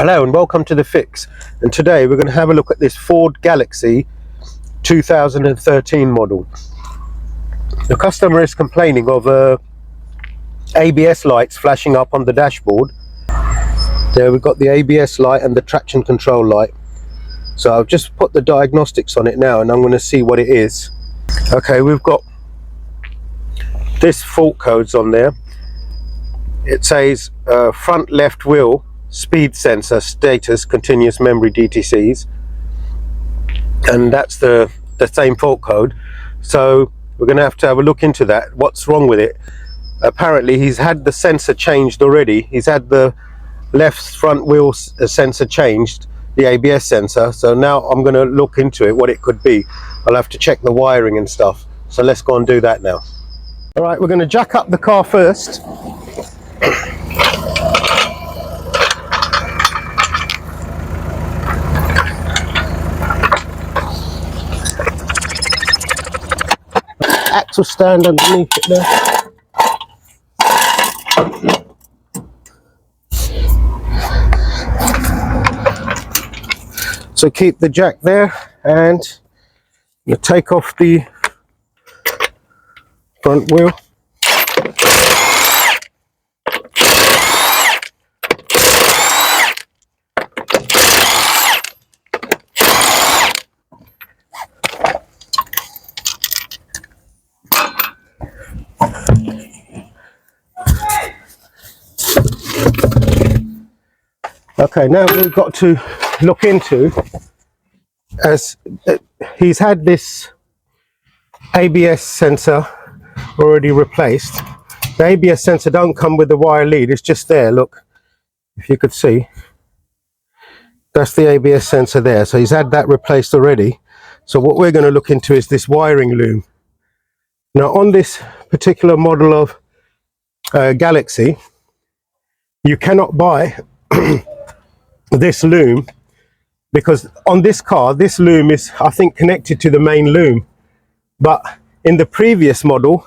Hello and welcome to The Fix, and today we're going to have a look at this Ford Galaxy 2013 model. The customer is complaining of ABS lights flashing up on the dashboard. There we've got the ABS light and the traction control light. So I've just put the diagnostics on it now and I'm going to see what it is. Okay, we've got this fault codes on there. It says front left wheel speed sensor status continuous memory DTCs, and that's the same fault code. So we're going to have a look into that. What's wrong with it? Apparently he's had the sensor changed already. He's had the left front wheel sensor changed, the ABS sensor. So now I'm going to look into it, what it could be. I'll have to check the wiring and stuff. So let's go and do that now. All right, we're going to jack up the car first. Axle stand underneath it there. So keep the jack there, and you take off the front wheel. Okay, now we've got to look into, as he's had this ABS sensor already replaced. The ABS sensor don't come with the wire lead, it's just there. Look, if you could see, that's the ABS sensor there. So he's had that replaced already. So what we're going to look into is this wiring loom. Now on this particular model of Galaxy, you cannot buy this loom, because on this car this loom is, I think, connected to the main loom. But in the previous model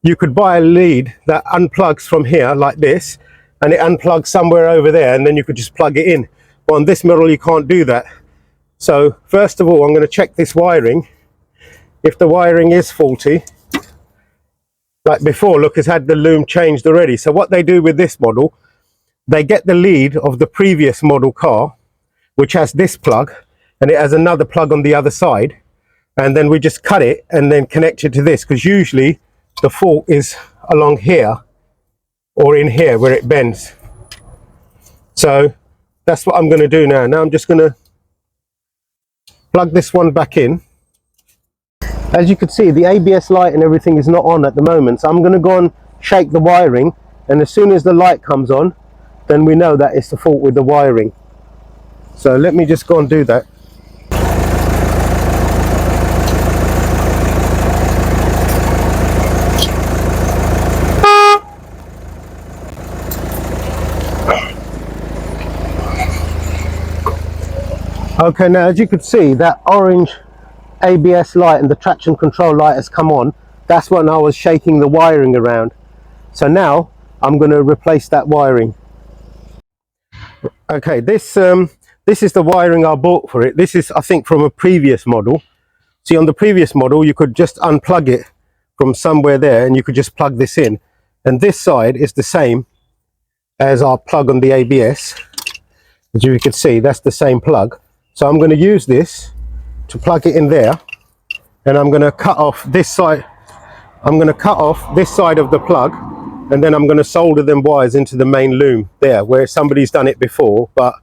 you could buy a lead that unplugs from here like this, and it unplugs somewhere over there, and then you could just plug it in. But on this model you can't do that. So first of all I'm going to check this wiring. If the wiring is faulty, like before, look, it's had the loom changed already. So what they do with this model, they get the lead of the previous model car, which has this plug, and it has another plug on the other side, and then we just cut it and then connect it to this, because usually the fault is along here or in here where it bends. So that's what I'm going to do now. Now I'm just going to plug this one back in. As you can see, the ABS light and everything is not on at the moment, so I'm going to go and shake the wiring, and as soon as the light comes on, then we know that it's the fault with the wiring. So let me just go and do that. Okay, now as you can see, that orange ABS light and the traction control light has come on. That's when I was shaking the wiring around. So now I'm going to replace that wiring. Okay, this is the wiring I bought for it. This is, I think, from a previous model. See, on the previous model you could just unplug it from somewhere there and you could just plug this in, and this side is the same as our plug on the ABS. As you can see, that's the same plug. So I'm going to use this to plug it in there, and I'm going to cut off this side. I'm going to cut off this side of the plug, and then I'm going to solder them wires into the main loom there, where somebody's done it before, but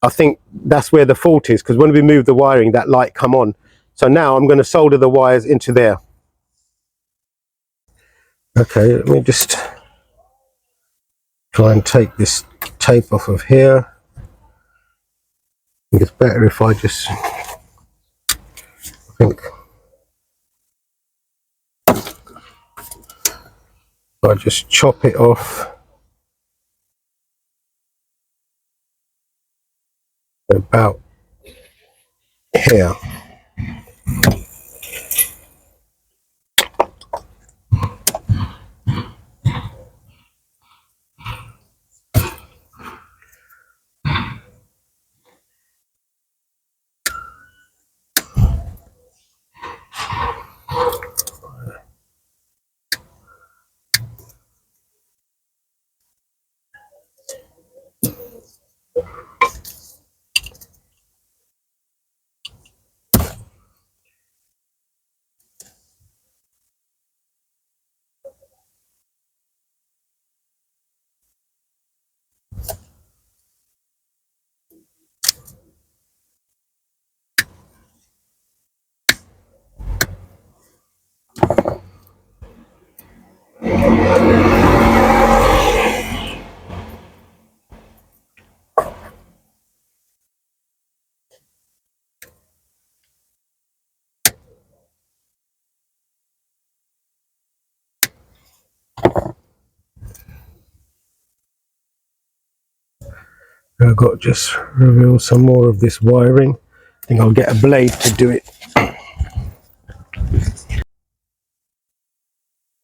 I think that's where the fault is, because when we move the wiring, that light come on. So now I'm going to solder the wires into there. Okay, let me just try and take this tape off of here. I think it's better if I just, I just chop it off about here. I've got to just reveal some more of this wiring. I think I'll get a blade to do it.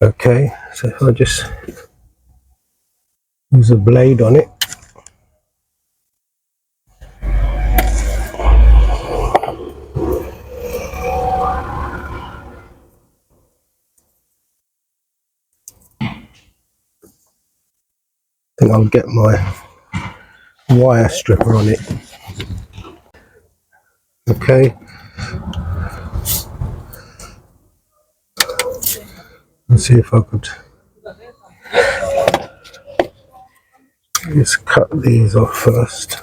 Okay, so if I just use a blade on it. I think I'll get my wire stripper on it. Okay. Let's see if I could just cut these off first.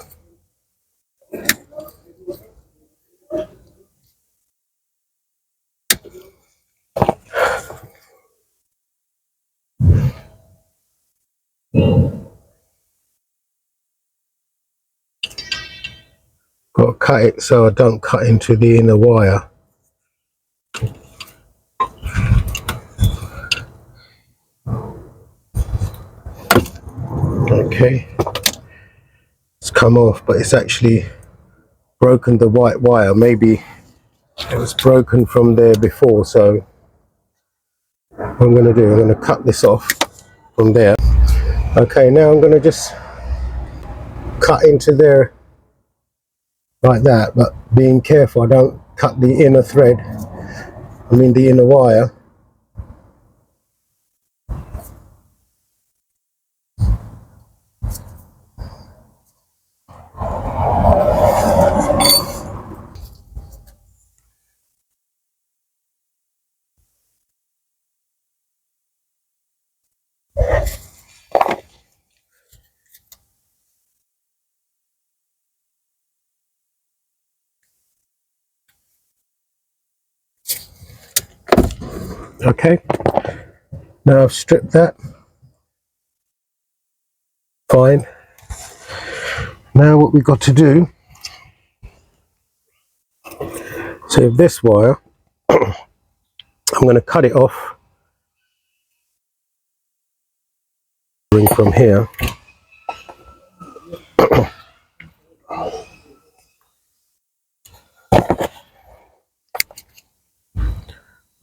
Got to cut it so I don't cut into the inner wire. Okay, it's come off, but it's actually broken the white wire. Maybe it was broken from there before, so what I'm going to do, I'm going to cut this off from there. Okay, now I'm going to just cut into there like that, but being careful I don't cut the inner thread, the inner wire. Okay, now I've stripped that. Fine. Now what we've got to do, so this wire, I'm going to cut it off from here.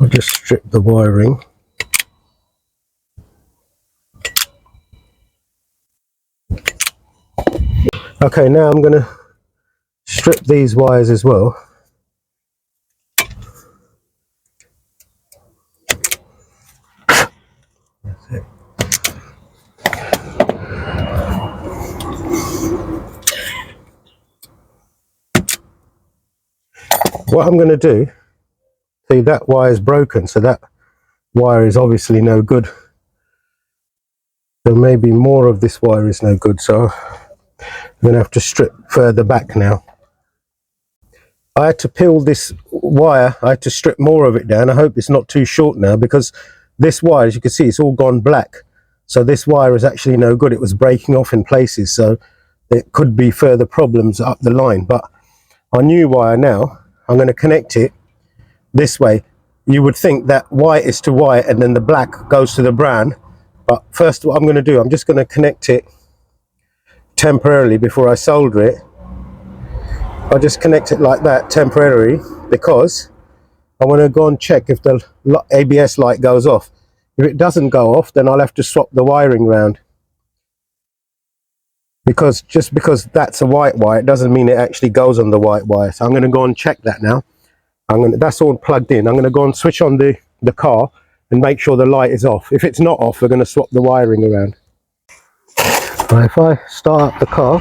I'll just strip the wiring. Okay, now I'm going to strip these wires as well. What I'm going to do, see that wire is broken, so that wire is obviously no good. So maybe more of this wire is no good, so I'm going to have to strip further back now. I had to peel this wire, I had to strip more of it down. I hope it's not too short now, because this wire, as you can see, it's all gone black. So this wire is actually no good. It was breaking off in places, so it could be further problems up the line. But our new wire now, I'm going to connect it this way. You would think that white is to white and then the black goes to the brown. But first, what I'm going to do, I'm just going to connect it temporarily before I solder it. I'll just connect it like that temporarily, because I want to go and check if the ABS light goes off. If it doesn't go off, then I'll have to swap the wiring round. Because just because that's a white wire, it doesn't mean it actually goes on the white wire. So I'm going to go and check that now. That's all plugged in. I'm going to go and switch on the car and make sure the light is off. If it's not off, we're going to swap the wiring around. Right, if I start up the car,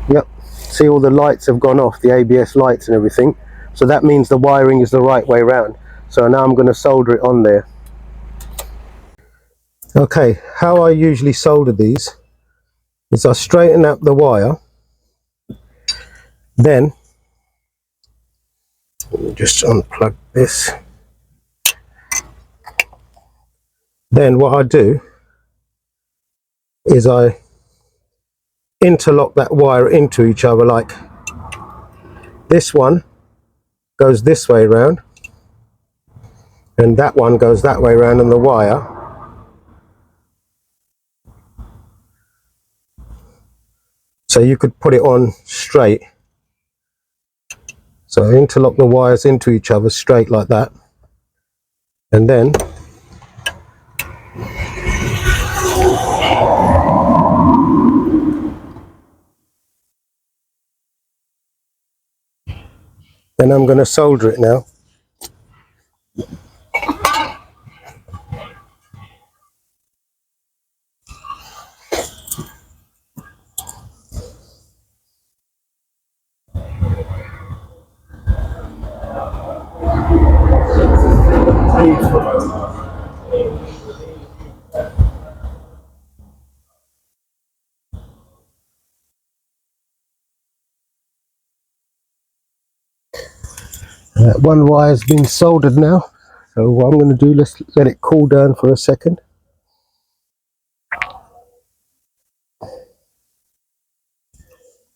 yep, see all the lights have gone off, the ABS lights and everything. So that means the wiring is the right way round. So now I'm going to solder it on there. Okay, how I usually solder these is I straighten up the wire, then let me just unplug this. Then what I do is I interlock that wire into each other, like this one goes this way round and that one goes that way round on the wire. So you could put it on straight. So interlock the wires into each other straight like that, and then I'm going to solder it now. One wire has been soldered now, so what I'm going to do, let's let it cool down for a second.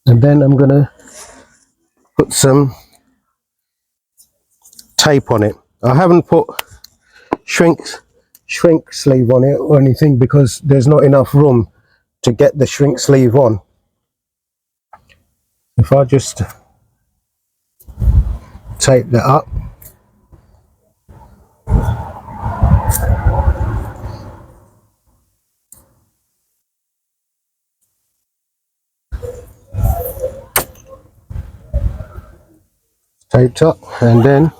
And then I'm going to put some tape on it. I haven't put shrink sleeve on it or anything because there's not enough room to get the shrink sleeve on. If I just tape that up, taped up, and then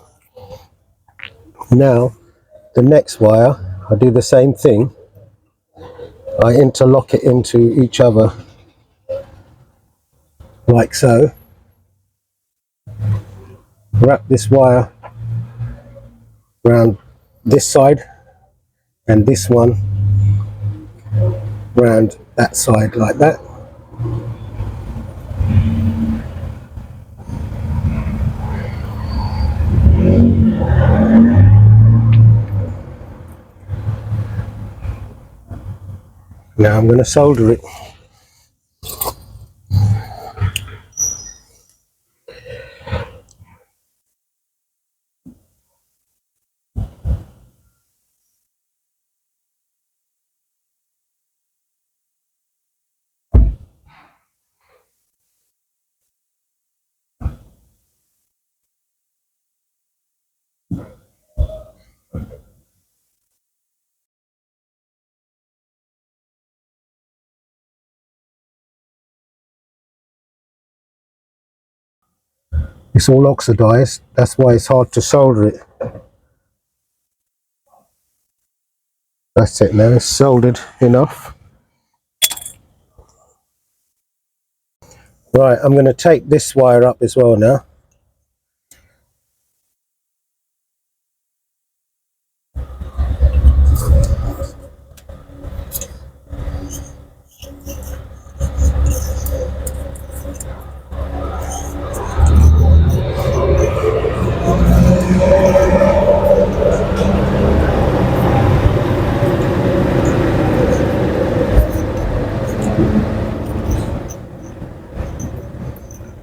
now the next wire I do the same thing. I interlock it into each other like so. Wrap this wire around this side and this one round that side like that. Now I'm going to solder it. It's all oxidized, that's why it's hard to solder it. That's it now, it's soldered enough. Right, I'm going to take this wire up as well now.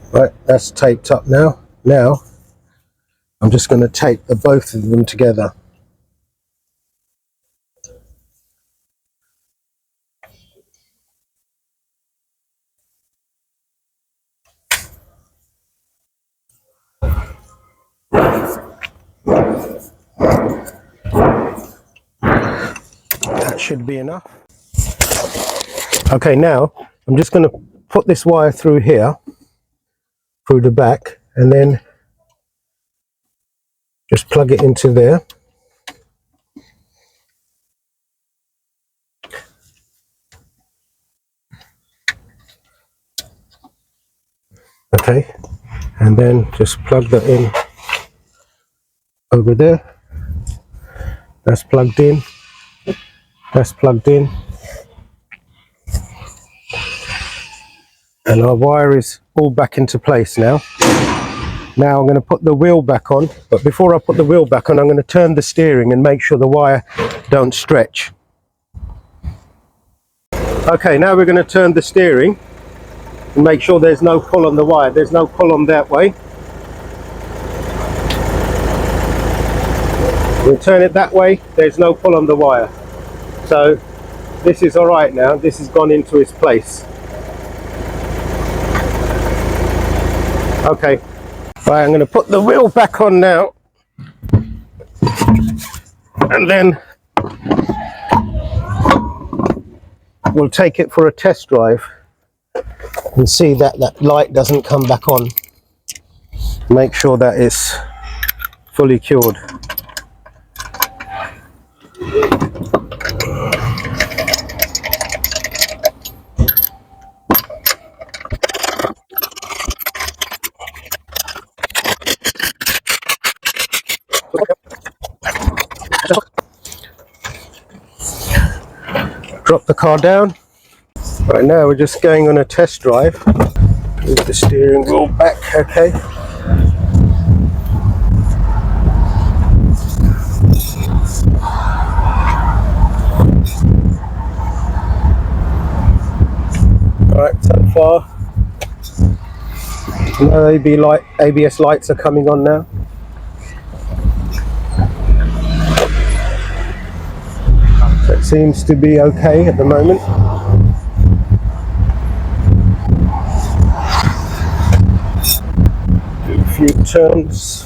Right, that's taped up now. Now I'm just going to tape the both of them together. That should be enough. Okay, now I'm just going to put this wire through here, through the back, and then just plug it into there. Okay, and then just plug that in over there. That's plugged in. That's plugged in. And our wire is all back into place now. Now I'm going to put the wheel back on, but before I put the wheel back on, I'm going to turn the steering and make sure the wire don't stretch. Okay, now we're going to turn the steering and make sure there's no pull on the wire. There's no pull on that way. We'll turn it that way, there's no pull on the wire. So this is all right now, this has gone into its place. Okay, right, I'm going to put the wheel back on now, and then we'll take it for a test drive and see that that light doesn't come back on. Make sure that it's fully cured. Drop the car down. Right now we're just going on a test drive. Move the steering wheel back, okay. Alright, so far no ABS lights are coming on now. So it seems to be okay at the moment. Do a few turns.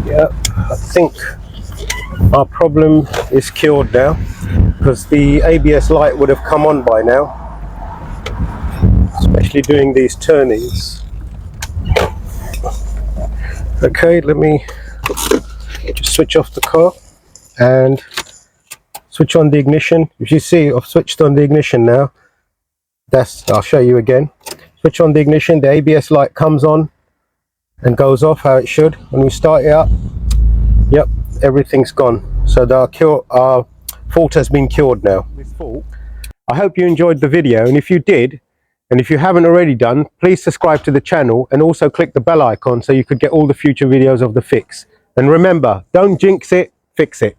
Yeah, I think our problem is cured now, because the ABS light would have come on by now, especially doing these turnings. Okay, let me just switch off the car and switch on the ignition. If you see, I've switched on the ignition now. I'll show you again. Switch on the ignition, the ABS light comes on and goes off how it should. When we start it up, yep, everything's gone. So our fault has been cured now. I hope you enjoyed the video, and if you did, and if you haven't already done, please subscribe to the channel and also click the bell icon so you could get all the future videos of the fix. And remember, don't jinx it, fix it.